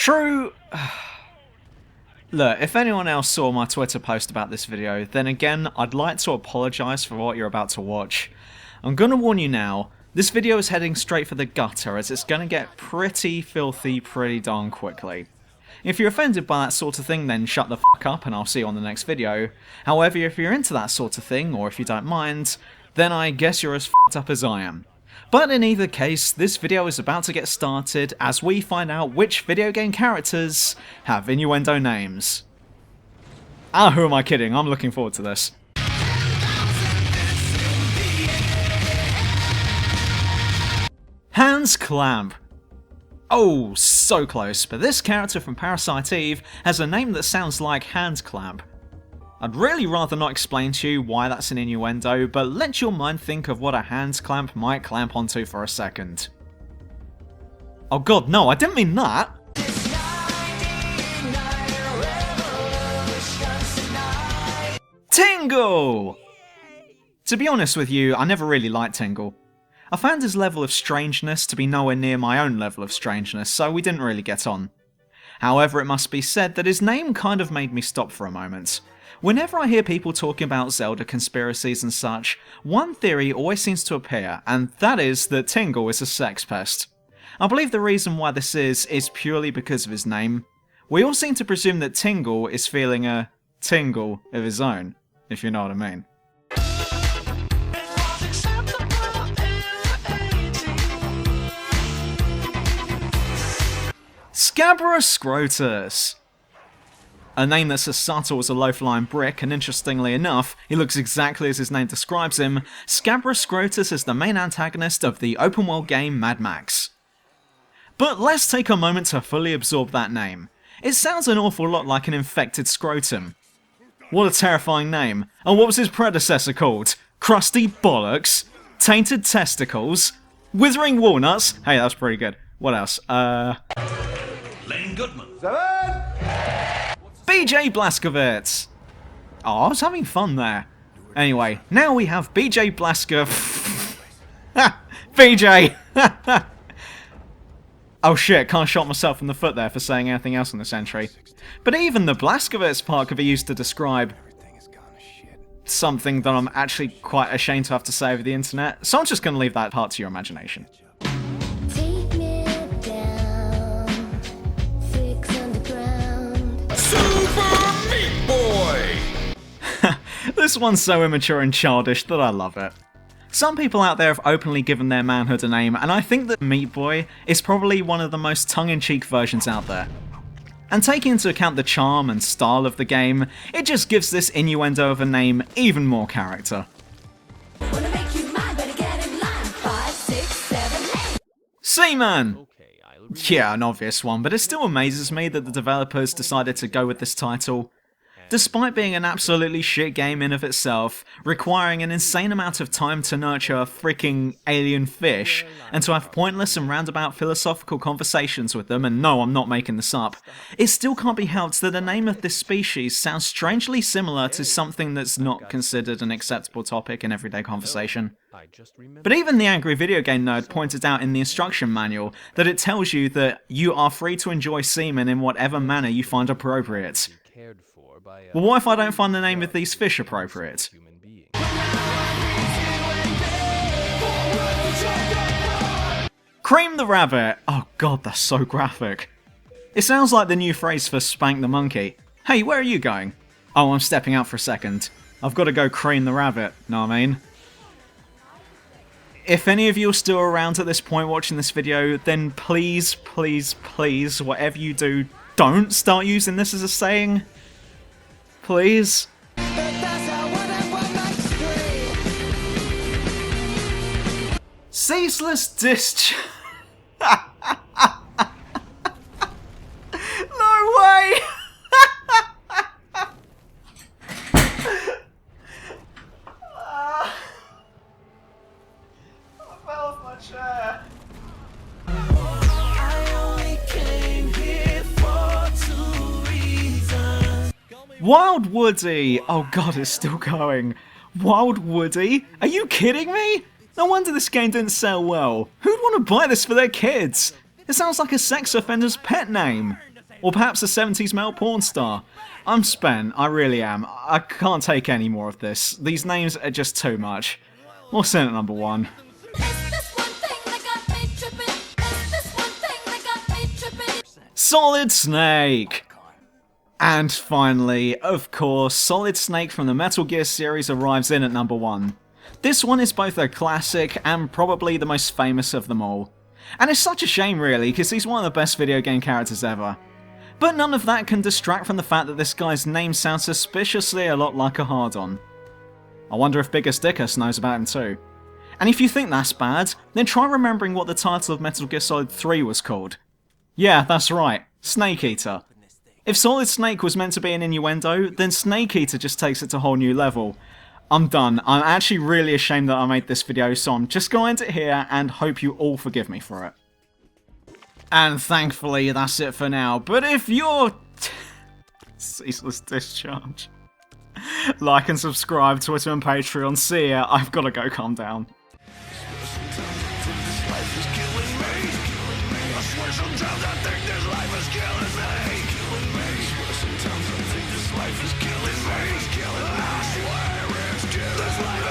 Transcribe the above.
True. Look, if anyone else saw my Twitter post about this video, then again, I'd like to apologise for what you're about to watch. I'm gonna warn you now, this video is heading straight for the gutter as it's gonna get pretty filthy pretty darn quickly. If you're offended by that sort of thing, then shut the fuck up and I'll see you on the next video. However, if you're into that sort of thing, or if you don't mind, then I guess you're as fucked up as I am. But in either case, this video is about to get started as we find out which video game characters have innuendo names. Ah, who am I kidding? I'm looking forward to this. Klamp. Oh, so close, but this character from Parasite Eve has a name that sounds like Klamp. I'd really rather not explain to you why that's an innuendo, but let your mind think of what a clamp might clamp onto for a second. Oh god, no, I didn't mean that! Tingle! To be honest with you, I never really liked Tingle. I found his level of strangeness to be nowhere near my own level of strangeness, so we didn't really get on. However, it must be said that his name kind of made me stop for a moment. Whenever I hear people talking about Zelda conspiracies and such, one theory always seems to appear, and that is that Tingle is a sex pest. I believe the reason why this is purely because of his name. We all seem to presume that Tingle is feeling a tingle of his own, if you know what I mean. Scabrous Scrotus. A name that's as subtle as a loaf-lying brick, and interestingly enough, he looks exactly as his name describes him. Scabrous Scrotus is the main antagonist of the open-world game Mad Max. But let's take a moment to fully absorb that name. It sounds an awful lot like an infected scrotum. What a terrifying name. And what was his predecessor called? Crusty Bollocks? Tainted Testicles? Withering Walnuts? Hey, that's pretty good. What else? Goodman. BJ Blazkovicz. Oh, I was having fun there. Anyway, now we have BJ Blazkovicz. BJ! Oh shit, can't shot myself in the foot there for saying anything else in this entry. But even the Blazkovicz part could be used to describe something that I'm actually quite ashamed to have to say over the internet, so I'm just going to leave that part to your imagination. This one's so immature and childish that I love it. Some people out there have openly given their manhood a name, and I think that Meat Boy is probably one of the most tongue-in-cheek versions out there. And taking into account the charm and style of the game, it just gives this innuendo of a name even more character. Seaman! Yeah, an obvious one, but it still amazes me that the developers decided to go with this title. Despite being an absolutely shit game in of itself, requiring an insane amount of time to nurture freaking alien fish, and to have pointless and roundabout philosophical conversations with them, and no, I'm not making this up, it still can't be helped that the name of this species sounds strangely similar to something that's not considered an acceptable topic in everyday conversation. But even the angry video game nerd pointed out in the instruction manual that it tells you that you are free to enjoy semen in whatever manner you find appropriate. Well, what if I don't find the name of these fish appropriate? Cream the rabbit! Oh god, that's so graphic. It sounds like the new phrase for spank the monkey. Hey, where are you going? Oh, I'm stepping out for a second. I've got to go cream the rabbit, know what I mean? If any of you are still around at this point watching this video, then please, please, please, whatever you do, don't start using this as a saying. Please? Ceaseless Discharge. No way! I fell off my chair. Wild Woody! Oh god, it's still going. Wild Woody? Are you kidding me? No wonder this game didn't sell well. Who'd want to buy this for their kids? It sounds like a sex offender's pet name. Or perhaps a 70s male porn star? I'm spent, I really am. I can't take any more of this. These names are just too much. What's in at number 1? Solid Snake! And finally, of course, Solid Snake from the Metal Gear series arrives in at number 1. This one is both a classic and probably the most famous of them all. And it's such a shame really, because he's one of the best video game characters ever. But none of that can distract from the fact that this guy's name sounds suspiciously a lot like a hard-on. I wonder if Biggest Dickus knows about him too. And if you think that's bad, then try remembering what the title of Metal Gear Solid 3 was called. Yeah, that's right, Snake Eater. If Solid Snake was meant to be an innuendo, then Snake Eater just takes it to a whole new level. I'm done. I'm actually really ashamed that I made this video, so I'm just going to end it here and hope you all forgive me for it. And thankfully that's it for now, but if you're Ceaseless Discharge, like and subscribe, Twitter and Patreon. See ya, I've gotta go calm down. Sometimes I think this life is killing me. Sometimes I think this life is killing me. I swear it's killing me.